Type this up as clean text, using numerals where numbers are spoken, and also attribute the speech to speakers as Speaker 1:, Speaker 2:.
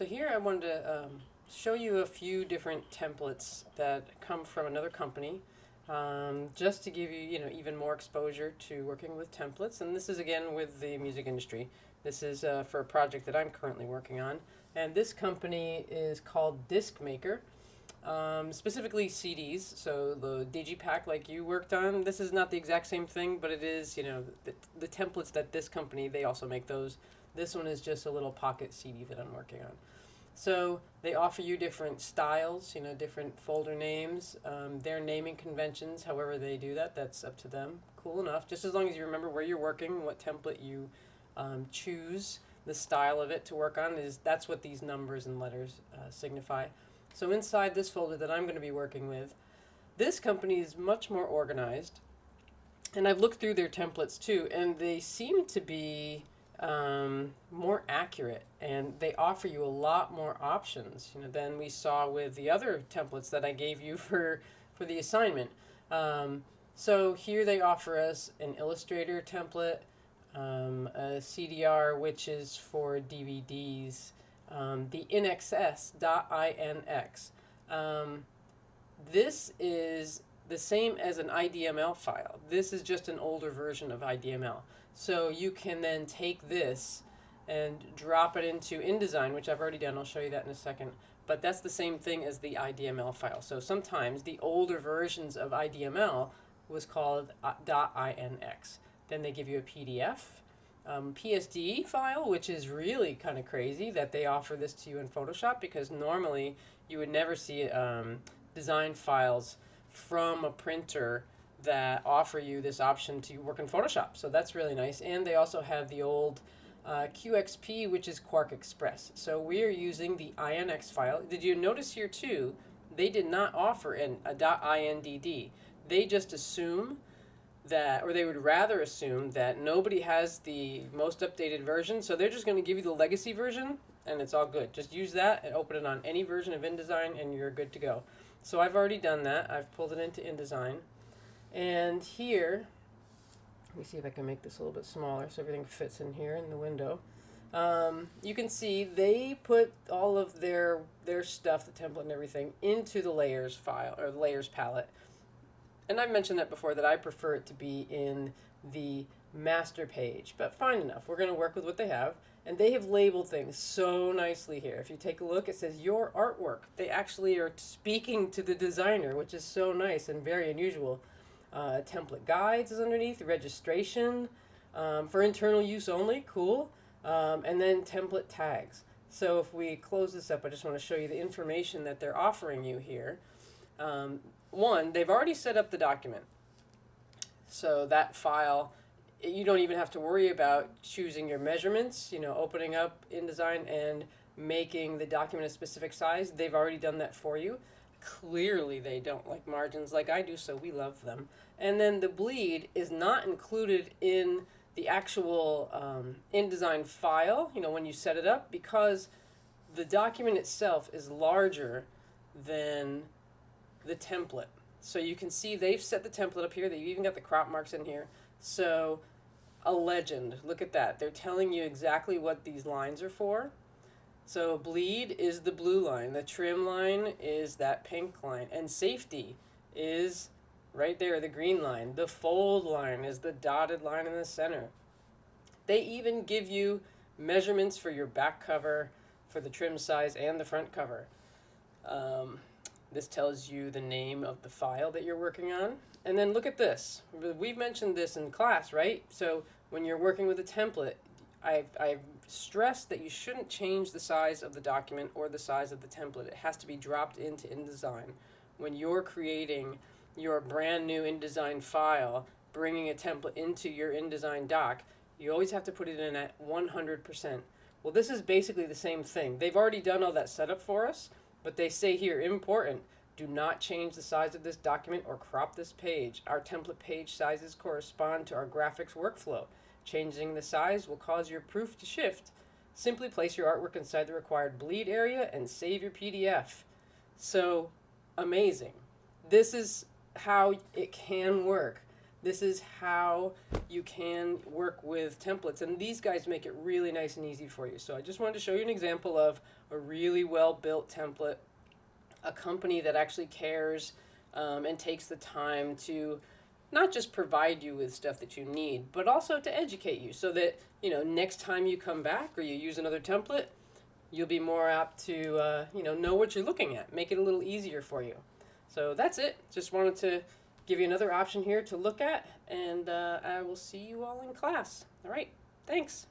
Speaker 1: So here I wanted to show you a few different templates that come from another company, just to give you, even more exposure to working with templates. And this is again with the music industry. This is for a project that I'm currently working on. And this company is called Disc Maker, specifically CDs. So the Digipack like you worked on, this is not the exact same thing, but it is, the templates that this company, they also make those. This one is just a little pocket CD that I'm working on. So they offer you different styles, different folder names, their naming conventions, however they do that, that's up to them. Cool enough. Just as long as you remember where you're working, what template you choose, the style of it to work on, that's what these numbers and letters signify. So inside this folder that I'm going to be working with, this company is much more organized. And I've looked through their templates too, and they seem to be more accurate, and they offer you a lot more options, than we saw with the other templates that I gave you for the assignment. So here they offer us an Illustrator template, a CDR, which is for DVDs, the inxs.inx. This is the same as an IDML file. This is just an older version of IDML. So you can then take this and drop it into InDesign, which I've already done. I'll show you that in a second. But that's the same thing as the IDML file. So sometimes the older versions of IDML was called .inx. Then they give you a PDF, PSD file, which is really kind of crazy that they offer this to you in Photoshop, because normally you would never see design files from a printer that offer you this option to work in Photoshop. So that's really nice. And they also have the old QXP, which is Quark Express. So we are using the INX file. Did you notice here too, they did not offer a .indd. They just assume that, or they would rather assume that nobody has the most updated version. So they're just going to give you the legacy version, and it's all good. Just use that and open it on any version of InDesign, and you're good to go. So I've already done that. I've pulled it into InDesign. And here, let me see if I can make this a little bit smaller so everything fits in here in the window. You can see they put all of their stuff, the template and everything, into the layers file, or the layers palette. And I've mentioned that before, that I prefer it to be in the master page, but fine enough. We're going to work with what they have. And they have labeled things so nicely here. If you take a look, it says your artwork. They actually are speaking to the designer, which is so nice and very unusual. Template guides is underneath, registration, for internal use only, cool. And then template tags. So if we close this up, I just want to show you the information that they're offering you here. One, they've already set up the document. So that file, you don't even have to worry about choosing your measurements, opening up InDesign and making the document a specific size. They've already done that for you. Clearly they don't like margins like I do, so we love them. And then the bleed is not included in the actual InDesign file, when you set it up, because the document itself is larger than the template. So you can see they've set the template up here. They've even got the crop marks in here. So a legend, look at that. They're telling you exactly what these lines are for. So bleed is the blue line, the trim line is that pink line, and safety is right there, the green line. The fold line is the dotted line in the center. They even give you measurements for your back cover, for the trim size, and the front cover. This tells you the name of the file that you're working on. And then look at this. We've mentioned this in class, right? So when you're working with a template, I've stressed that you shouldn't change the size of the document or the size of the template. It has to be dropped into InDesign. When you're creating your brand new InDesign file, bringing a template into your InDesign doc, you always have to put it in at 100%. Well, this is basically the same thing. They've already done all that setup for us, but they say here, important, do not change the size of this document or crop this page. Our template page sizes correspond to our graphics workflow. Changing the size will cause your proof to shift. Simply place your artwork inside the required bleed area and save your PDF. So, amazing. This is how it can work. This is how you can work with templates, and these guys make it really nice and easy for you. So I just wanted to show you an example of a really well built template, a company that actually cares and takes the time to not just provide you with stuff that you need, but also to educate you so that, next time you come back or you use another template, you'll be more apt to, know what you're looking at, make it a little easier for you. So that's it. Just wanted to give you another option here to look at, and I will see you all in class. All right, thanks.